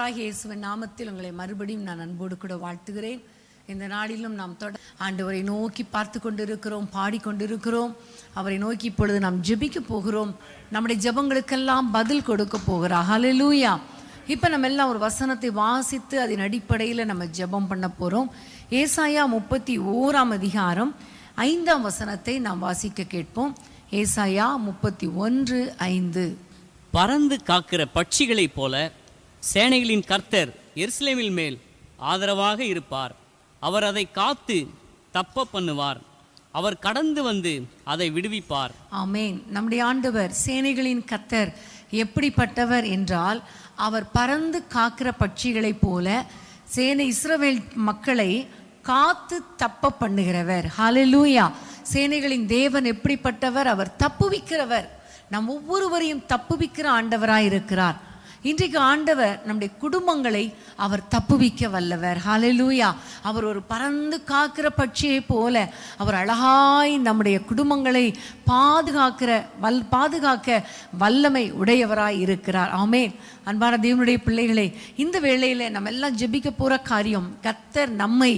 ஆண்டவராகிய இயேசுவின் நாமத்தில் உங்களை மறுபடியும் நான் அன்போடு கூட வாழ்த்துகிறேன். இந்த நாளிலும் நாம் ஆண்டவரை நோக்கி பார்த்து கொண்டிருக்கிறோம், பாடிக்கொண்டிருக்கிறோம். அவரை நோக்கி இப்பொழுது நாம் ஜெபிக்க போகிறோம். நம்முடைய ஜெபங்களுக்கெல்லாம் பதில் கொடுக்க போகிறார். ஹல்லேலூயா. இப்போ நம்ம எல்லாம் ஒரு வசனத்தை வாசித்து அதன் அடிப்படையில் நம்ம ஜெபம் பண்ண போகிறோம். ஏசாயா 31 அதிகாரம் 5 வசனத்தை நாம் வாசிக்க கேட்போம். ஏசாயா 31:5. பறந்து காக்கிற பட்சிகளைப் போல சேனைகளின் கர்த்தர் எருசலேமின் மேல் ஆதரவாக இருப்பார். அவர் அதை காத்து தப்ப பண்ணுவார். அவர் கடந்து வந்து அதை விடுவிப்பார். ஆமென். நம்முடைய ஆண்டவர் சேனைகளின் கர்த்தர் எப்படிப்பட்டவர் என்றால், அவர் பறந்து காக்கிற பட்சிகளைப் போல இஸ்ரவேல் மக்களை காத்து தப்ப பண்ணுகிறவர். ஹல்லேலூயா. சேனைகளின் தேவன் எப்படிப்பட்டவர்? அவர் தப்புவிக்கிறவர். நம் ஒவ்வொருவரையும் தப்புவிக்கிற ஆண்டவராய் இருக்கிறார். இன்றைக்கு ஆண்டவர் நம்முடைய குடும்பங்களை அவர் தப்புவிக்க வல்லவர். ஹல்லேலூயா. அவர் ஒரு பறந்து காக்கிற பட்சியை போல அவர் அழகாய் நம்முடைய குடும்பங்களை பாதுகாக்க வல்லமை உடையவராய் இருக்கிறார். ஆமென். அன்பான தேவனுடைய பிள்ளைகளே, இந்த வேளையில் நம்ம எல்லாம் ஜெபிக்க போகிற காரியம், கர்த்தர் நம்மை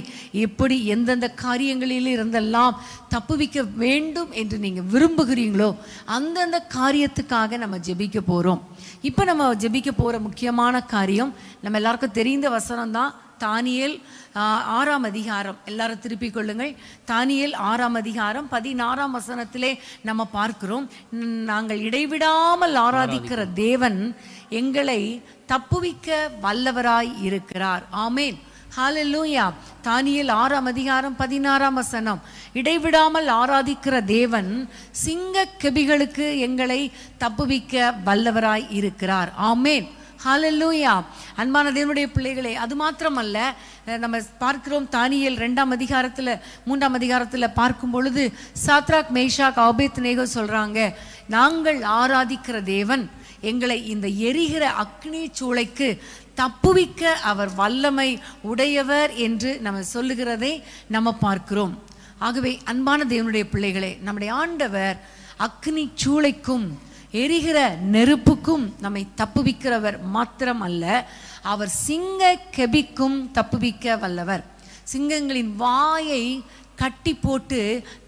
எப்படி எந்தெந்த காரியங்களில் இருந்தெல்லாம் தப்புவிக்க வேண்டும் என்று நீங்கள் விரும்புகிறீங்களோ அந்தந்த காரியத்துக்காக நம்ம ஜெபிக்க போகிறோம். இப்போ நம்ம ஜெபிக்க போகிற முக்கியமான காரியம், நம்ம எல்லாருக்கும் தெரிந்த வசனம் தான். தானியேல் 6 அதிகாரம், எல்லாரும் திருப்பிக் கொள்ளுங்கள். தானியேல் 6 அதிகாரம் 16 வசனத்திலே நம்ம பார்க்கிறோம், நாங்கள் இடைவிடாமல் ஆராதிக்கிற தேவன் எங்களை தப்புவிக்க வல்லவராய் இருக்கிறார். ஆமென். ஹல்லேலூயா. தானியேல் 6 அதிகாரம் 16 வசனம், இடைவிடாமல் ஆராதிக்கிற தேவன் சிங்க கெபிகளுக்கு எங்களை தப்புவிக்க வல்லவராய் இருக்கிறார். ஆமென். ஹல்லேலூயா. அன்பான தேவனுடைய பிள்ளைகளே, அது மாத்திரமல்ல, நம்ம பார்க்கிறோம் தானியேல் 2 அதிகாரத்தில் 3 அதிகாரத்தில் பார்க்கும் பொழுது சாத்ராக் மேஷாக் ஆபேத்நேகோ சொல்றாங்க, நாங்கள் ஆராதிக்கிற தேவன் எங்களை இந்த எரிகிற அக்னி சூளைக்கு தப்புவிக்க அவர் வல்லமை உடையவர் என்று நம்ம சொல்லுகிறதை நம்ம பார்க்கிறோம். ஆகவே அன்பான தேவனுடைய பிள்ளைகளே, நம்முடைய ஆண்டவர் அக்னி சூளைக்கும் எரிகிற நெருப்புக்கும் நம்மை தப்புவிக்கிறவர் மாத்திரம் அல்ல, அவர் சிங்க கெபிக்கும் தப்புவிக்க வல்லவர். சிங்கங்களின் வாயை கட்டி போட்டு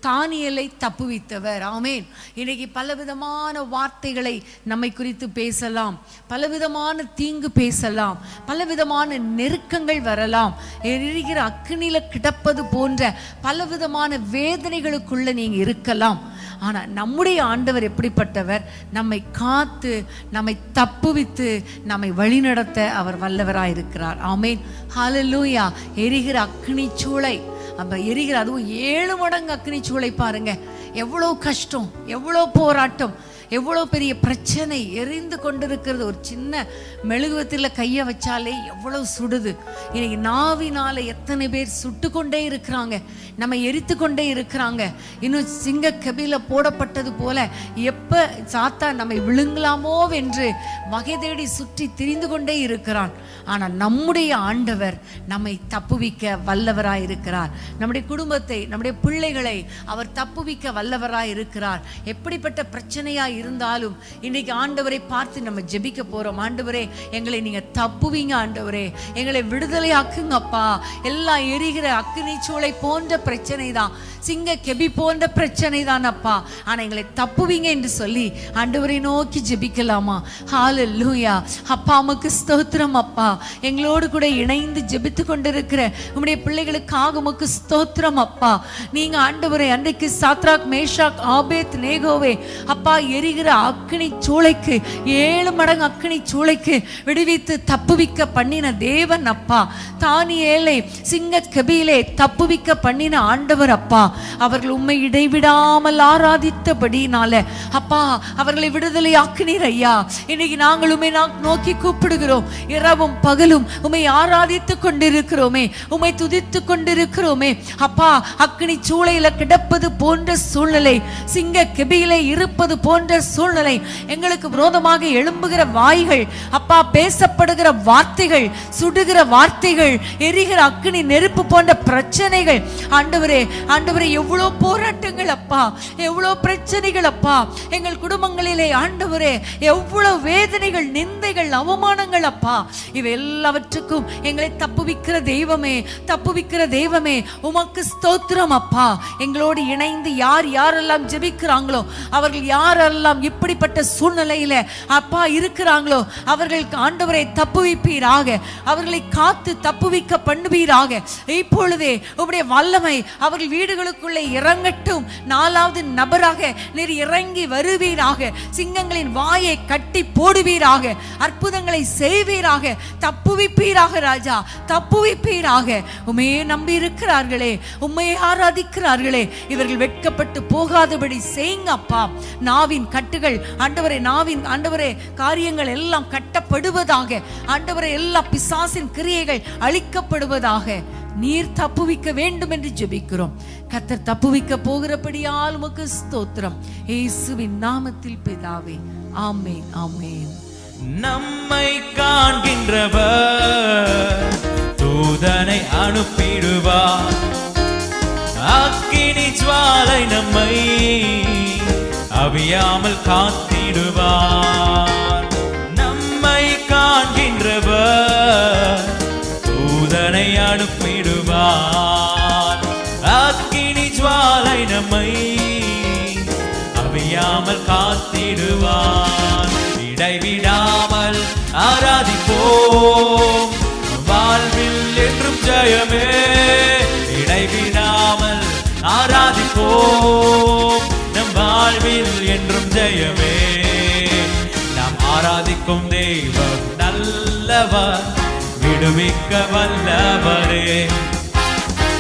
தானியேலை தப்புவித்தவர். ஆமென். இன்னைக்கு பலவிதமான வார்த்தைகளை நம்மை குறித்து பேசலாம், பலவிதமான தீங்கு பேசலாம், பலவிதமான நெருக்கங்கள் வரலாம், எரிகிற அக்னியில கிடப்பது போன்ற பலவிதமான வேதனைகளுக்குள்ள நீங்க இருக்கலாம். ஆனால் நம்முடைய ஆண்டவர் எப்படிப்பட்டவர்? நம்மை காத்து நம்மை தப்புவித்து நம்மை வழிநடத்த அவர் வல்லவராய் இருக்கிறார். ஆமென். ஹல்லேலூயா. எரிகிற அக்னி சூளை, அப்ப எரிகிற, அதுவும் 7 மடங்கு அக்னி சூளை பாருங்க. எவ்வளோ கஷ்டம், எவ்வளோ போராட்டம், எவ்வளோ பெரிய பிரச்சனை எரிந்து கொண்டிருக்கிறது. ஒரு சின்ன மெழுகுவத்தில் கையை வச்சாலே எவ்வளோ சுடுது. இன்னைக்கு நாவினால எத்தனை பேர் சுட்டு கொண்டே இருக்கிறாங்க, நம்ம எரித்து கொண்டே இருக்கிறாங்க. இன்னும் சிங்க கபில போடப்பட்டது போல எப்போ சாத்தா நம்மை விழுங்கலாமோ என்று வகை தேடி சுற்றி திரிந்து கொண்டே இருக்கிறான். ஆனால் நம்முடைய ஆண்டவர் நம்மை தப்புவிக்க வல்லவராய் இருக்கிறார். நம்முடைய குடும்பத்தை, நம்முடைய பிள்ளைகளை அவர் தப்புவிக்க வல்லவராய் இருக்கிறார். எப்படிப்பட்ட பிரச்சனையாய் இருந்தாலும் இன்னைக்கு ஆண்டவரை பார்த்து நம்ம ஜெபிக்க போறோம். ஆண்டவரே, எங்களை நீங்க தப்புவீங்க, ஆண்டவரே எங்களை விடுதலை ஆக்குங்கப்பா. எல்லாம் எரிகிற அக்னி சூளை போன்ற பிரச்சனை தான், சிங்க கெபி போன்ற பிரச்சனை தான் அப்பா, ஆனா எங்களை தப்புவீங்க என்று சொல்லி ஆண்டவரை நோக்கி ஜெபிக்கலாமா? ஹல்லேலூயா. அப்பா, உமக்கு ஸ்தோத்திரம் அப்பா. எங்களோடு கூட இணைந்து ஜெபித்து கொண்டிருக்கிற உம்முடைய பிள்ளைகளுக்காக உமக்கு ஸ்தோத்திரம் அப்பா. நீங்க ஆண்டவரை அன்றைக்கு சாத்ராக் மேஷாக் ஆபேத்நேகோவே அப்பா எரிகிற அக்னி சூளைக்கு 7 மடங்கு அக்னி சூளைக்கு விடுவித்து தப்புவிக்க பண்ணின தேவன் அப்பா. தானியேலை சிங்க கெபியிலே தப்புவிக்க பண்ணின ஆண்டவர் அப்பா. அவர்கள் உம்மை இடைவிடாமல் ஆராதித்தபடினால அப்பா அவர்களை விடுதலை ஆக்கினீர் ஐயா. இன்னைக்கு நாங்கள் உம்மை நோக்கி கூப்பிடுகிறோம். இரவும் பகலும் உம்மை ஆராதித்து கொண்டிருக்கிறோமே, உம்மை துதித்து கொண்டிருக்கிறோமே அப்பா. அக்னி சூளையில கிடப்பது போன்ற சூழ்நிலை, சிங்க கெபியிலே இருப்பது போன்ற போன்ற சூழ்நிலை, எங்களுக்கு விரோதமாக எழும்புகிற வாய்கள், அப்பா பேசப்படுகிற வார்த்தைகள், சுடுகிற வார்த்தைகள், எரிகிற அக்கினி நெருப்பு போன்ற பிரச்சனைகள், ஆண்டவரே ஆண்டவரே எவ்வளோ போராட்டங்கள் அப்பா, எவ்வளோ பிரச்சனைகள் அப்பா எங்கள் குடும்பங்களிலே, ஆண்டவரே எவ்வளவு வேதனைகள், நிந்தைகள், அவமானங்கள் அப்பா, இவை எல்லாவற்றுக்கும் எங்களை தப்புவிக்கிற தெய்வமே, தப்புவிக்கிற தெய்வமே, உமக்கு ஸ்தோத்திரம் அப்பா. எங்களோடு இணைந்து யார் யாரெல்லாம் ஜெபிக்கிறாங்களோ, அவர்கள் யாரெல்லாம் இப்படிப்பட்ட சூழ்நிலையில அப்பா இருக்கிறாங்களோ, அவர்களுக்கு ஆண்டவரை தப்புவிப்பீராக, அவர்களை காத்து தப்புவிக்க பண்ணுவீராக. இப்பொழுதே உம்முடைய வல்லமை அவர்கள் வீடுகளுக்குள்ளே இறங்கட்டும். 4வது நபராக நீர் இறங்கி வருவீராக. சிங்கங்களின் வாயை கட்டி போடுவீராக. அற்புதங்களை செய்வீராக. தப்புவிப்பீராக ராஜா, தப்புவிப்பீராக. உம்மையே நம்பி இருக்கிறார்களே, உம்மையே ஆராதிக்கிறார்களே, இவர்கள் வெட்கப்பட்டு போகாதபடி செய்யுங்க அப்பா. நாவின் கட்டுகள் ஆண்டவரே, நாவின் ஆண்டவரே காரியங்கள் எல்லாம் கட்டப்படுவதாக. ஆண்டவரே எல்லா பிசாசின் கிரியைகள் அழிக்கப்படுவதாக. நீர் தப்புவிக்க வேண்டும் என்று ஜெபிக்கிறோம். கர்த்தர் தப்புவிக்க போகிறபடியால் உமக்கு ஸ்தோத்திரம். இயேசுவின் நாமத்தில் பிதாவே, ஆமென், ஆமென். நம்மை காண்கின்றவர் தூதனை அனுப்பிடுவார். அக்கினி ஜுவாலை நம்மை அவியாமல் காத்திடுவார். நம்மை காண்கின்றவர் தூதனை அனுப்பிடுவார். அக்கினி ஜுவாலை நம்மை அவியாமல் காத்திடுவார். இடைவிடாமல் ஆராதிப்போம், வாழ்வில் என்றும் ஜெயமே. இடைவிடாமல் ஆராதிப்போம், நம் வாழ்வில் என்றும் ஜெயமே. நாம் ஆராதிக்கும் தெய்வம் நல்லவர், விடுவிக்க வல்லவரே.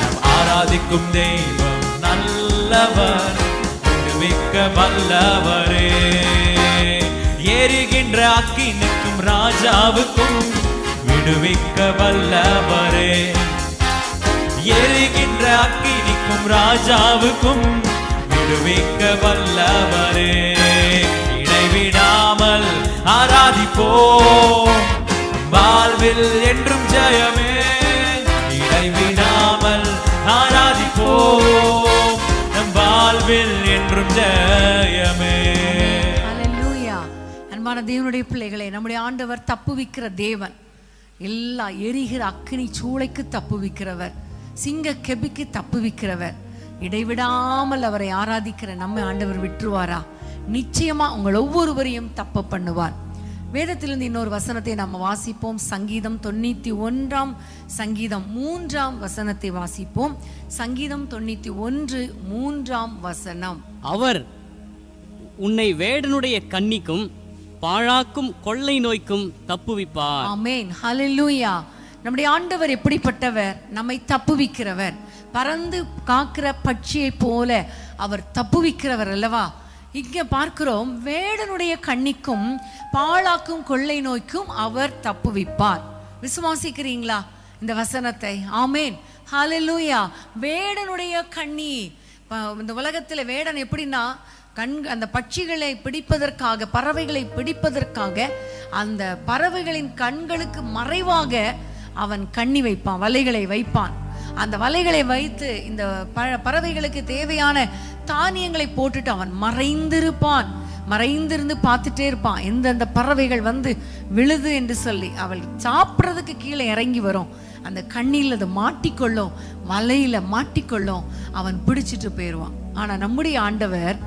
நாம் ஆராதிக்கும் தெய்வம் நல்லவர், விடுவிக்க வல்லவரே. எரிகின்ற அக்கினிக்கும் ராஜாவுக்கும் விடுவிக்க வல்லவரே. எரிகின்ற அக்கினிக்கும் ராஜாவுக்கும் விடுவிக்க வல்லவரே. இடைவிடாமல் ஆராதிப்போம், வாழ்வில் என்றும் ஜெயமே. இடைவிடாமல் ஆராதிப்போம், நம் வாழ்வில் என்றும் ஜெயமே. அன்பான தேவனுடைய பிள்ளைகளே, நம்முடைய ஆண்டவர் தப்புவிக்கிற தேவன். எல்லா எரிகிற அக்கினி சூளைக்கு தப்புவிக்கிறவர், சிங்க கெபிக்கு தப்புவிக்கிறவர். இடைவிடாமல் அவரை ஆராதிக்கிற நம்ம ஆண்டவர் விட்டுருவாரா? நிச்சயமா உங்கள் ஒவ்வொருவரையும் தப்ப பண்ணுவார். வேதத்திலிருந்து இன்னொரு வசனத்தை நாம் வாசிப்போம். சங்கீதம் 91 சங்கீதம் 3 வசனத்தை வாசிப்போம். சங்கீதம் 91 3 அவர் உன்னை வேடனுடைய கண்ணிக்கும் பாழாக்கும் கொள்ளை நோய்க்கும் தப்புவிப்பார். ஆமென், ஹல்லேலூயா. நம்முடைய ஆண்டவர் எப்படிப்பட்டவர்? நம்மை தப்புவிக்கிறவர், பறந்து காக்கிற பட்சியை போல அவர் தப்புவிக்கிறவர் அல்லவா? இங்க பார்க்கிறோம், வேடனுடைய கண்ணிக்கும் பாழாக்கும் கொள்ளை நோய்க்கும் அவர் தப்புவிப்பார். விசுவாசிக்கிறீங்களா இந்த வசனத்தை? ஆமென், ஹல்லேலூயா. வேடனுடைய கண்ணி, இந்த உலகத்துல வேடன் எப்படின்னா, அந்த பட்சிகளை பிடிப்பதற்காக, பறவைகளை பிடிப்பதற்காக அந்த பறவைகளின் கண்களுக்கு மறைவாக அவன் கண்ணி வைப்பான், வலைகளை வைப்பான். அந்த வலைகளை வைத்து இந்த பறவைகளுக்கு தேவையான தானியங்களை போட்டுட்டு அவன் மறைந்திருப்பான். மறைந்திருந்து பார்த்துட்டே இருப்பான், எந்தெந்த பறவைகள் வந்து விழுது என்று சொல்லி. அவள் சாப்பிட்றதுக்கு கீழே இறங்கி வரும், அந்த கண்ணில் அது மாட்டிக்கொள்ளும், வலையில மாட்டிக்கொள்ளும், அவன் பிடிச்சிட்டு போயிடுவான். ஆனா நம்முடைய ஆண்டவர்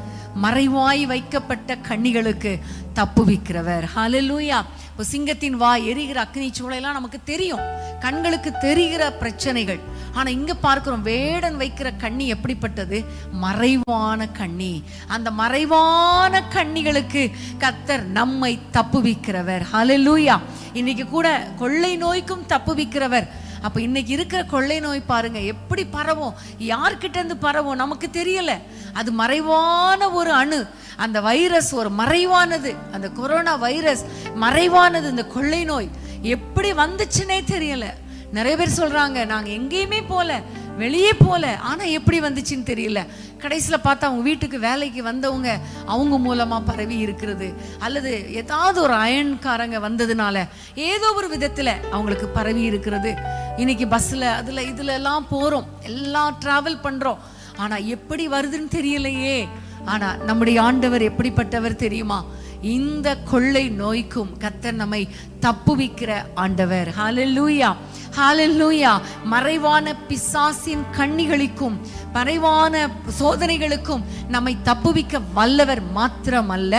மறைவாய் வைக்கப்பட்ட கண்ணிகளுக்கு தப்புவிக்கிறவர். ஹல்லேலூயா. இப்போ சிங்கத்தின் வாய், எரிகிற அக்னி சூளையெல்லாம் நமக்கு தெரியும், கண்களுக்கு தெரிகிற பிரச்சனைகள். ஆனா இங்க பார்க்கிறோம், வேடன் வைக்கிற கண்ணி எப்படிப்பட்டது? மறைவான கண்ணி. அந்த மறைவான கண்ணிகளுக்கு கர்த்தர் நம்மை தப்புவிக்கிறவர். ஹல்லேலூயா. இன்னைக்கு கூட கொள்ளை நோய்க்கும் தப்புவிக்கிறவர். அப்ப இன்னைக்கு இருக்கிற கொள்ளை நோய் பாருங்க எப்படி பரவும், யார்கிட்ட இருந்து பரவும் நமக்கு தெரியல. அது மறைவான ஒரு அணு, அந்த வைரஸ் ஒரு மறைவானது, அந்த கொரோனா வைரஸ் மறைவானது. இந்த கொள்ளை நோய் எப்படி வந்துச்சுன்னே தெரியல. நிறைய பேர் சொல்றாங்க, நாங்க எங்கேயுமே போல, வெளியே போல. ஆனா எப்படி வந்துச்சுன்னு தெரியல. கடைசியில பார்த்தா அவங்க வீட்டுக்கு வேலைக்கு வந்தவங்க அவங்க மூலமா பரவி இருக்கிறது, அல்லது ஏதாவது ஒரு அயன்காரங்க வந்ததுனால ஏதோ ஒரு விதத்துல அவங்களுக்கு பரவி இருக்கிறது. இன்னைக்கு பஸ்ல இதுல எல்லாம் போறோம், எல்லாம் டிராவல் பண்றோம். ஆனா எப்படி வருதுன்னு தெரியலையே. ஆனா நம்முடைய ஆண்டவர் எப்படிப்பட்டவர் தெரியுமா? இந்த கொள்ளை நோய்க்கும் கர்த்தர் நம்மை தப்புவிக்கிற ஆண்டவர். ஹல்லேலூயா, ஹல்லேலூயா. மறைவான பிசாசின் கண்ணிகளுக்கும் மறைவான சோதனைகளுக்கும் நம்மை தப்புவிக்க வல்லவர் மாத்திரமல்ல,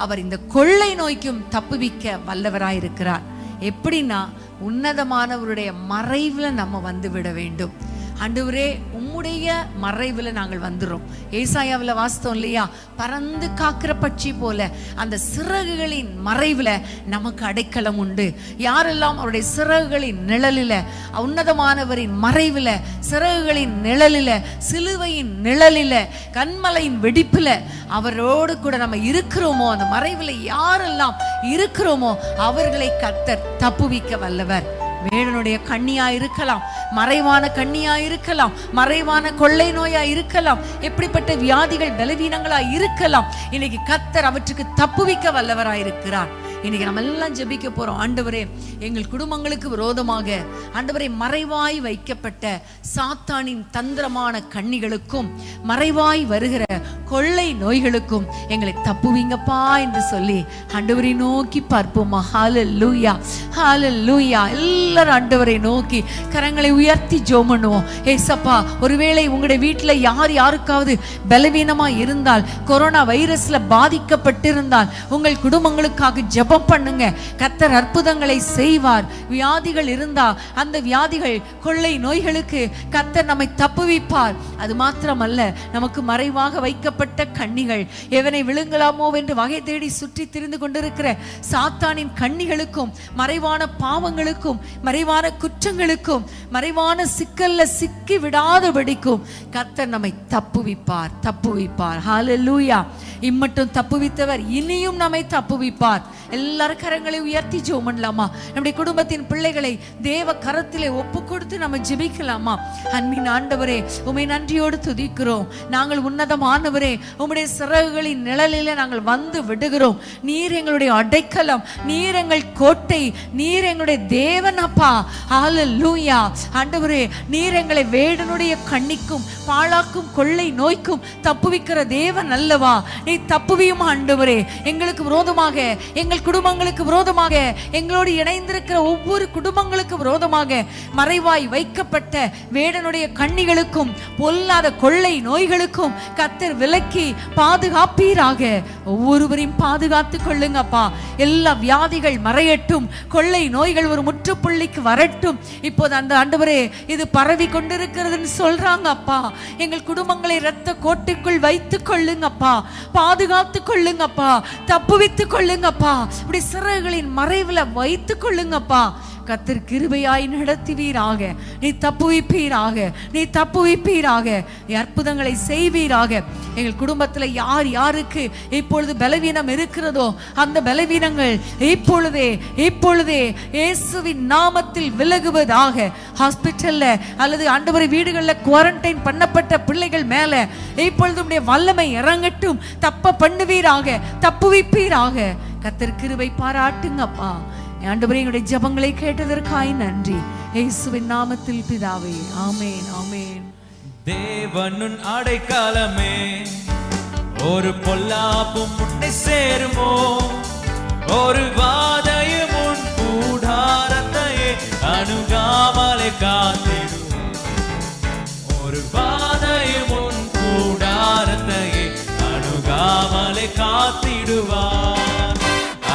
அவர் இந்த கொள்ளை நோய்க்கும் தப்புவிக்க வல்லவராயிருக்கிறார். எப்படின்னா, உன்னதமானவருடைய மறைவுல நம்ம வந்து விட வேண்டும். ஆண்டவரே, உம்முடைய மறைவுல நாங்கள் வந்துறோம். ஏசாயாவில் வாசித்தோம் இல்லையா? பறந்து காக்கிற பட்சி போல அந்த சிறகுகளின் மறைவுல நமக்கு அடைக்கலம் உண்டு. யாரெல்லாம் அவருடைய சிறகுகளின் நிழலில, உன்னதமானவரின் மறைவுல, சிறகுகளின் நிழலில, சிலுவையின் நிழலில, கண்மலையின் வெடிப்புல அவரோடு கூட நம்ம இருக்கிறோமோ, அந்த மறைவுல யாரெல்லாம் இருக்கிறோமோ அவர்களை கர்த்தர் தப்புவிக்க வல்லவர். வேடனுடைய கண்ணியா இருக்கலாம், மறைவான கண்ணியா இருக்கலாம், மறைவான கொள்ளை நோயா இருக்கலாம், எப்படிப்பட்ட வியாதிகள் பலவீனங்களா இருக்கலாம். இன்னைக்கு கர்த்தர் அவற்றுக்கு தப்புவிக்க வல்லவராயிருக்கிறார். இன்னைக்கு நம்ம எல்லாம் ஜெபிக்க போறோம். ஆண்டவரே, எங்கள் குடும்பங்களுக்கு விரோதமாக ஆண்டவரே மறைவாய் வைக்கப்பட்ட சாத்தானின் தந்திரமான கண்ணிகளுக்கும் மறைவாய் வருகிற கொள்ளை நோய்களுக்கும் எங்களை தப்புவீங்கப்பா என்று சொல்லி ஆண்டவரை நோக்கி பார்ப்போமா? ஹல்லேலூயா, ஹல்லேலூயா. எல்லாரும் ஆண்டவரை நோக்கி கரங்களை உயர்த்தி ஜெபம் பண்ணுவோம். ஏசப்பா, ஒருவேளை உங்களுடைய வீட்டில் யாருக்காவது பலவீனமா இருந்தால், கொரோனா வைரஸ்ல பாதிக்கப்பட்டிருந்தால், உங்கள் குடும்பங்களுக்காக ஜெபம் பண்ணுங்க. கர்த்தர் அற்புதங்களை செய்வார். வியாதிகள் இருந்தா அந்த வியாதிகள், கொள்ளை நோய்களுக்கு கர்த்தர் நம்மை தப்புவிப்பார். அது மாத்திரமல்ல, நமக்கு மறைவாக வைக்கப்பட்ட கண்ணிகள், எவனை விழுங்கலாமோ என்று வகை தேடி சுற்றி திரிந்து கொண்டிருக்கிற சாத்தானின் கண்ணிகளுக்கும், மறைவான பாவங்களுக்கும், மறைவான குற்றங்களுக்கும், மறைவான சிக்கல்ல சிக்கி விடாதபடிக்கும் கர்த்தர் நம்மை தப்புவிப்பார், தப்புவிப்பார். ஹல்லேலூயா. இம்மட்டும் தப்புவித்தவர் இனியும் நம்மை தப்புவிப்பார். எல்லாரும் கரங்களை உயர்த்தி ஜெபம் பண்ணலாமா? நம்முடைய குடும்பத்தின் பிள்ளைகளை தேவ கரத்திலே ஒப்பு கொடுத்து நம்ம ஜெபிக்கலாமா? அன்பின் ஆண்டவரே, உம்மை நன்றியோடு துதிக்கிறோம். நாங்கள் உன்னதமானவரே, உம்முடைய சிறகுகளின் நிழலிலே நாங்கள் வந்து விடுகிறோம். நீர் எங்களுடைய அடைக்கலம், நீர் எங்கள் கோட்டை, நீர் எங்களுடைய தேவன் அப்பா. ஹல்லேலூயா. ஆண்டவரே, நீர் எங்களை வேடனுடைய கண்ணிக்கும் பாழாக்கும் கொள்ளை நோய்க்கும் தப்புவிக்கிற தேவன் அல்லவா? நீ தப்புவியும் ஆண்டவரே. எங்களுக்கு விரோதமாக, எங்கள் குடும்பங்களுக்கு விரோதமாக, எங்களோடு இணைந்திருக்கிற ஒவ்வொரு குடும்பங்களுக்கு விரோதமாக மறைவாய் வைக்கப்பட்ட வேடனுடைய கண்ணிகளுக்கும் பொல்லாத கொள்ளை நோய்களுக்கும் கர்த்தர் விலக்கி பாதுகாப்பீராக. ஒவ்வொருவரையும் பாதுகாத்து கொள்ளுங்கப்பா. எல்லா வியாதிகள் மறையட்டும், கொள்ளை நோய்கள் ஒரு முற்றுப்புள்ளிக்கு வரட்டும். இப்போது அந்த ஆண்டவரே, இது பரவி கொண்டிருக்கிறதுன்னு சொல்றாங்க அப்பா. எங்கள் குடும்பங்களை இரத்த கோட்டுக்குள் வைத்துக் கொள்ளுங்கப்பா, பாதுகாத்து கொள்ளுங்கப்பா, தப்புவித்து கொள்ளுங்கப்பா. இப்படி சிறகுகளின் மறைவுல வைத்துக் கொள்ளுங்கப்பா. கர்த்தர் கிருபையாய் நடத்துவீராக. நீ தப்புவிப்பீராக, நீ தப்புவிப்பீராக. நீ அற்புதங்களை செய்வீராக. எங்கள் குடும்பத்தில் யார் யாருக்கு இப்பொழுது பலவீனம் இருக்கிறதோ அந்த பலவீனங்கள் இப்பொழுதே இயேசுவின் நாமத்தில் விலகுவதாக. ஹாஸ்பிட்டல்ல அல்லது ஆண்டவரே வீடுகளில் குவாரண்டைன் பண்ணப்பட்ட பிள்ளைகள் மேல இப்பொழுது உம்முடைய வல்லமை இறங்கட்டும். தப்ப பண்ணுவீராக, தப்புவிப்பீராக. கர்த்தர் கிருபை பாராட்டுங்கப்பா. ஆண்டவரே, எங்களுடைய ஜெபங்களை கேட்டதற்காய் நன்றி. இயேசுவின் நாமத்தில் பிதாவே, ஆமென், ஆமென். தேவனுன் அடைக்கலமே, ஒரு பொல்லாப்பும் முட்டை சேருமோ, ஒரு வாதையும் உன் கூடாரத்தையே அணுகாமலே காத்திடுவோம், ஒரு வாதையும் உன் கூடாரத்தையே அணுகாமலே காத்திடுவார்.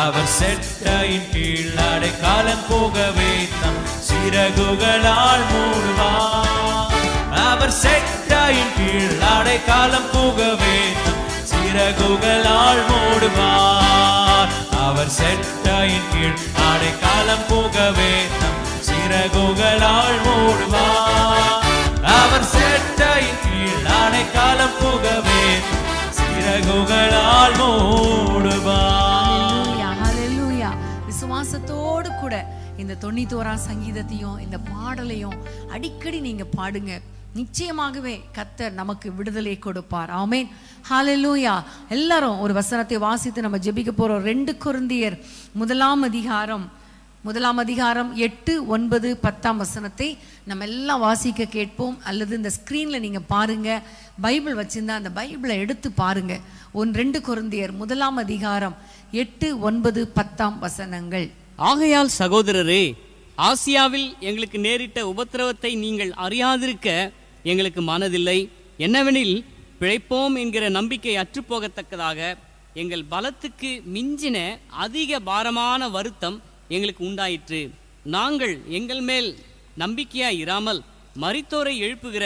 அவர் செட்டையின் கீழ் அடைக்கலம் போகவே தம் சிறகுகளால் மூடுவார். அவர் செட்டையின் கீழ் அடைக்கலம் போகவே தம் சிறகுகளால் மூடுவார். அவர் செட்டையின் கீழ் அடைக்கலம் போகவே தம் சிறகுகளால் மூடுவார். அவர் செட்டையின் கீழ் அடைக்கலம் போகவே சிறகுகளால் மூடுவார். விசுவாசத்தோடு கூட இந்த 91ஆம் சங்கீதத்தையும் இந்த பாடலையும் அடிக்கடி நீங்க பாடுங்க. நிச்சயமாகவே கர்த்தர் நமக்கு விடுதலை கொடுப்பார். ஆமென். ஹalleluya. எல்லாரும் ஒரு வசனத்தை வாசித்து நம்ம ஜெபிக்க போறோம். 2 கொரிந்தியர் 1 அதிகாரம் 8, 9, 10 வசனத்தை நம்ம எல்லாம் வாசிக்க கேட்போம். அல்லது இந்த ஸ்கிரீன்ல நீங்க பாருங்க, பைபிள் வச்சிருந்தா அந்த பைபிளை எடுத்து பாருங்க. 2 கொரிந்தியர் 1 அதிகாரம் 8, 9, 10 வசனங்கள். ஆகையால் சகோதரரே, ஆசியாவில் எங்களுக்கு நேரிட்ட உபத்திரவத்தை நீங்கள் அறியாதிருக்க எங்களுக்கு மனதில்லை. என்னவெனில், பிழைப்போம் என்கிற நம்பிக்கை அற்றுப்போகத்தக்கதாக எங்கள் பலத்துக்கு மிஞ்சின அதிக பாரமான வருத்தம் எங்களுக்கு உண்டாயிற்று. நாங்கள் எங்கள் மேல் நம்பிக்கையாய் இராமல் மரித்தோரை எழுப்புகிற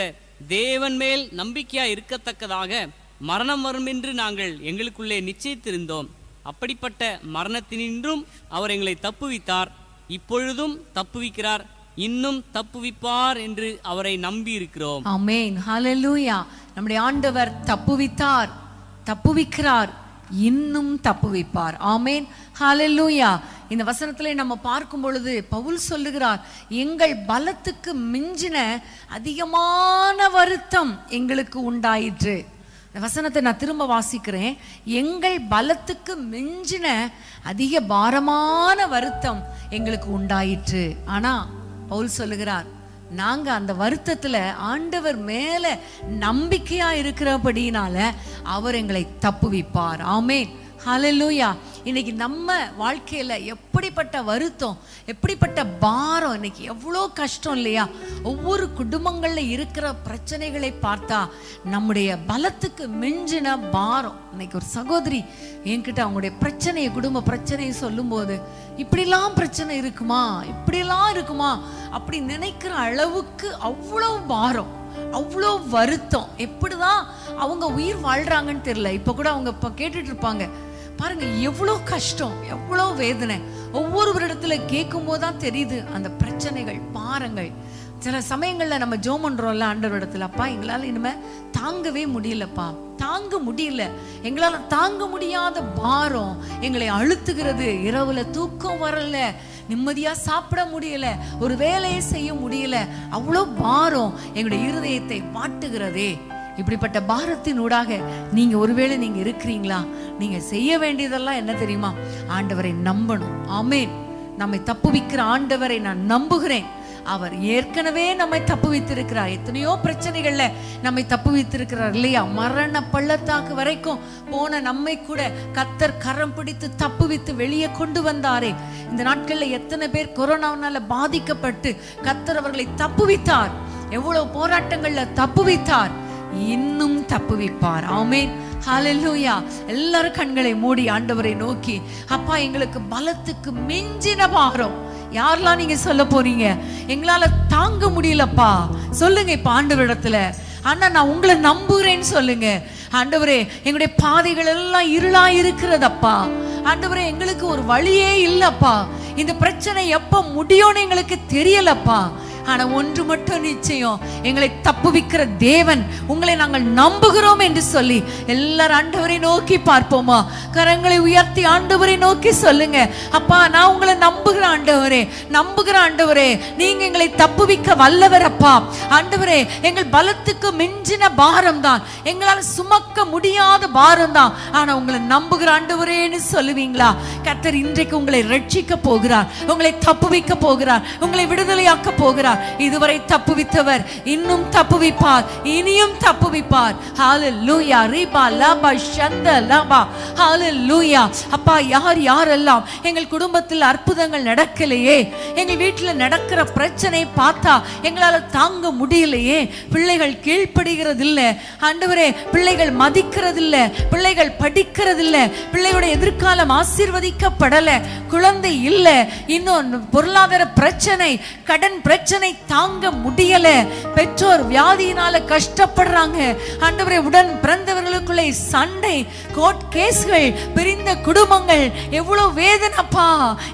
தேவன் மேல் நம்பிக்கையாய் இருக்கத்தக்கதாக மரணம் வரும் என்று நாங்கள் எங்களுக்குள்ளே நிச்சயித்திருந்தோம். அப்படிப்பட்ட மரணத்தினின்றும் அவர் எங்களை தப்புவித்தார். இப்பொழுதும் தப்புவிக்கிறார், இன்னும் தப்புவிப்பார் என்று அவரை நம்பி இருக்கிறோம். ஆமென். ஹalleluya. நம்முடைய ஆண்டவர் தப்புவித்தார், தப்புவிக்கிறார், இன்னும் தப்புவிப்பார். ஆமென். ஹalleluya. இந்த வசனத்திலே நம்ம பார்க்கும் பொழுது பவுல் சொல்லுகிறார், எங்கள் பலத்துக்கு மிஞ்சின அதிகமான வருத்தம் எங்களுக்கு உண்டாயிற்று. இந்த வசனத்தை நான் திரும்ப வாசிக்கிறேன். எங்கள் பலத்துக்கு மிஞ்சின அதிக பாரமான வருத்தம் எங்களுக்கு உண்டாயிற்று. ஆனா பவுல் சொல்லுகிறார், நாங்க அந்த வருத்தத்துல ஆண்டவர் மேல நம்பிக்கையா இருக்கிறபடினால அவர் எங்களை தப்புவிப்பார். ஆமென். ஹalleluya. இன்னைக்கு நம்ம வாழ்க்கையில எப்படிப்பட்ட வருத்தம், எப்படிப்பட்ட பாரம், இன்னைக்கு எவ்வளோ கஷ்டம் இல்லையா? ஒவ்வொரு குடும்பங்கள்ல இருக்கிற பிரச்சனைகளை பார்த்தா நம்முடைய பலத்துக்கு மிஞ்சின பாரம். இன்னைக்கு ஒரு சகோதரி என்கிட்ட அவங்களுடைய பிரச்சனையை, குடும்ப பிரச்சனையை சொல்லும்போது, இப்படிலாம் பிரச்சனை இருக்குமா, இப்படிலாம் இருக்குமா அப்படி நினைக்கிற அளவுக்கு அவ்வளோ பாரம், அவ்வளோ வருத்தம். எப்படிதான் அவங்க உயிர் வாழ்றாங்கன்னு தெரியல. இப்ப கூட அவங்க இப்ப கேட்டுட்டு இருப்பாங்க, பாருங்க எவ்வளோ கஷ்டம், எவ்வளோ வேதனை. ஒவ்வொருவரிடத்துல கேட்கும் போதுதான் தெரியுது அந்த பிரச்சனைகள், பாரங்கள். சில சமயங்கள்ல நம்ம ஜெபம் பண்றோம்ல ஆண்டவரிடத்துல, அப்பா எங்களால இனிமே தாங்கவே முடியலப்பா, தாங்க முடியல, எங்களால தாங்க முடியாத பாரம் எங்களை அழுத்துகிறது. இரவுல தூக்கம் வரல, நிம்மதியா சாப்பிட முடியல, ஒரு வேலையை செய்ய முடியல, அவ்வளோ பாரம் எங்களுடைய இருதயத்தை வாட்டுகிறதே. இப்படிப்பட்ட பாரத்தின் ஊடாக நீங்க ஒருவேளை நீங்க இருக்கிறீங்களா? நீங்க செய்ய வேண்டியதெல்லாம் என்ன தெரியுமா? ஆண்டவரை நம்பணும். ஆமென். நம்மை தப்புவிக்கிற ஆண்டவரை நான் நம்புகிறேன். அவர் ஏற்கனவே நம்மை தப்புவித்திருக்கிறார். எத்தனையோ பிரச்சனைகள்ல நம்மை தப்புவித்திருக்கிறார் இல்லையா? மரண பள்ளத்தாக்கு வரைக்கும் போன நம்மை கூட கர்த்தர் கரம் பிடித்து தப்புவித்து வெளியே கொண்டு வந்தாரே. இந்த நாட்கள்ல எத்தனை பேர் கொரோனாவால பாதிக்கப்பட்டு கர்த்தர் அவர்களை தப்புவித்தார். எவ்வளவு போராட்டங்கள்ல தப்புவித்தார், இன்னும் தப்புவிப்பார். ஆமென். ஹalleluya. எல்லாரும் கண்களை மூடி ஆண்டவரை நோக்கி, அப்பா எங்களுக்கு பலத்துக்கு மிஞ்சின பாரம். யாரெல்லாம் நீங்க சொல்ல போறீங்க, எங்களால தாங்க முடியலப்பா சொல்லுங்க இப்ப ஆண்டவரிடத்துல. ஆனா நான் உங்களை நம்புகிறேன்னு சொல்லுங்க. ஆண்டவரே, எங்களுடைய பாதைகள் எல்லாம் இருளா இருக்கிறதப்பா. ஆண்டவரே, எங்களுக்கு ஒரு வழியே இல்லப்பா. இந்த பிரச்சனை எப்ப முடியும்னு எங்களுக்கு தெரியலப்பா. ஆனா ஒன்று மட்டும் நிச்சயம், எங்களை தப்புவிக்கிற தேவன், உங்களை நாங்கள் நம்புகிறோம் என்று சொல்லி எல்லாரும் ஆண்டவரை நோக்கி பார்ப்போமா? கரங்களை உயர்த்தி ஆண்டவரை நோக்கி சொல்லுங்க, அப்பா நான் உங்களை நம்புகிறேன் ஆண்டவரே, நம்புகிற ஆண்டவரே, நீங்க எங்களை தப்புவிக்க வல்லவர் அப்பா. ஆண்டவரே, எங்கள் பலத்துக்கு மிஞ்சின பாரம் தான், எங்களால் சுமக்க முடியாத பாரம் தான், ஆனா உங்களை நம்புகிற ஆண்டவரேன்னு சொல்லுவீங்களா? கர்த்தர் இன்றைக்கு உங்களை ரட்சிக்க போகிறார், உங்களை தப்புவிக்க போகிறார், உங்களை விடுதலையாக்க போகிறார். இதுவரை தப்புவித்தவர் இன்னும் தப்புவிப்பார், இனியும் தப்புவிப்பார். ஹalleluya. ரிபா லபா ஷந்த லபா. ஹalleluya. அப்பா, யார் யாரெல்லாம் எங்கள் குடும்பத்தில் அற்புதங்கள் நடக்கலையே, எங்கள் வீட்டில் நடக்கிற பிரச்சனை பார்த்தா எங்களால தாங்க முடியலையே, பிள்ளைகள் கீழ்ப்படுகிறதில்ல ஆண்டவரே, பிள்ளைகள் மதிக்கிறதில்ல, பிள்ளைகள் படிக்கிறதில்ல, பிள்ளைகளுடைய எதிர்காலம் ஆசீர்வதிக்கப்படல, குழந்தை இல்ல, இன்னும் பொருளாதார பிரச்சனை, கடன் பிரச்சனை தாங்க முடியல, பெற்றோர் வியாதியினால கஷ்டப்படுறாங்க ஆண்டவரே, உடன் பிறந்தவர்களுக்குள்ளே சண்டை, கோர்ட் கேஸ்கள், பிரிந்த குடும்பங்கள், எவ்வளவு வேதனைப்பா,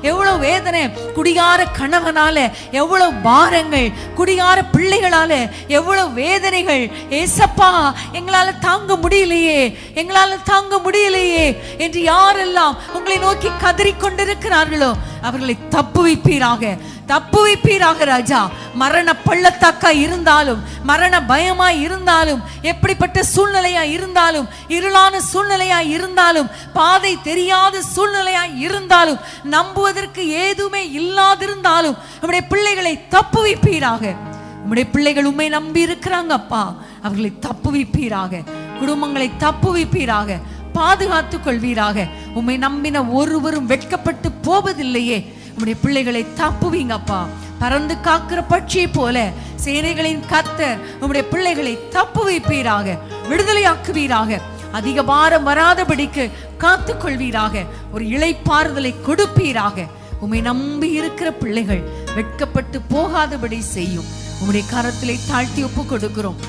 எவ்வளவு வேதனை. குடிகார கணவனால எவ்வளவு பாரங்கள், குடிகார பிள்ளைகளால எவ்வளவு வேதனைகள். ஏசப்பா, எங்களால தாங்க முடியலையே, எங்களால தாங்க முடியலையே என்று யாரெல்லாம் உங்களை நோக்கி கதறிக்கொண்டிருக்கிறார்களோ அவர்களை தப்புவிப்பீராக. தப்புவிப்பீராக ராஜா. மரண பள்ளத்தாக்கா இருந்தாலும், மரண பயமா இருந்தாலும், எப்படிப்பட்ட சூழ்நிலையா இருந்தாலும், இருளான சூழ்நிலையா இருந்தாலும், பாதை தெரியாத சூழ்நிலையா இருந்தாலும், நம்புவதற்கு ஏதுமே இல்லாதிருந்தாலும் நம்முடைய பிள்ளைகளை தப்புவிப்பீராக. நம்முடைய பிள்ளைகள் உண்மை நம்பி இருக்கிறாங்க அப்பா, அவர்களை தப்புவிப்பீராக. குடும்பங்களை தப்புவிப்பீராக, பாதுகாத்துக் கொள்வீராக. உம்மை நம்பின ஒருவரும் வெட்கப்பட்டு போவதில்லையே. உம்முடைய பிள்ளைகளை தப்புவீங்கப்பா. பறந்து காக்கிற பட்சியை போல சேனைகளின் கர்த்தர் உம்முடைய பிள்ளைகளை தப்புவிப்பீராக, விடுதலையாக்குவீராக. அதிக பாரம் வராதபடிக்கு காத்துக் கொள்வீராக. ஒரு இளைப்பாறுதலை கொடுப்பீராக. உம்மை நம்பி இருக்கிற பிள்ளைகள் வெட்கப்பட்டு போகாதபடி செய்யும். உம்முடைய கரத்திலே தாழ்த்தி ஒப்பு கொடுக்கிறோம்.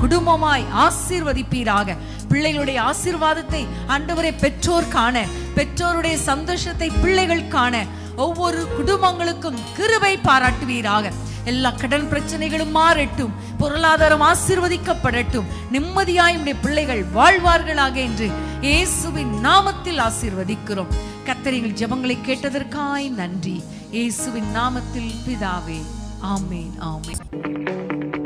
குடும்பமாய் ஆசீர்வதிப்பீராக. பிள்ளைகளுடைய ஆசீர்வாதத்தை ஆண்டவரே பெற்றோர் காண, பெற்றோருடைய சந்தோஷத்தை பிள்ளைகள் காண, ஒவ்வொரு குடும்பங்களுக்கும் கிருபை பாராட்டுவீராக. எல்லா கடன் பிரச்சனைகளும் மாறட்டும், பொருளாதாரம் ஆசீர்வதிக்கப்படட்டும், நிம்மதியாய் உடைய பிள்ளைகள் வாழ்வார்களாக என்று இயேசுவின் நாமத்தில் ஆசீர்வதிக்கிறோம். கர்த்தர் எங்கள் ஜெபங்களை கேட்டதற்காய் நன்றி. இயேசுவின் நாமத்தில் பிதாவே, ஆமென், ஆமென்.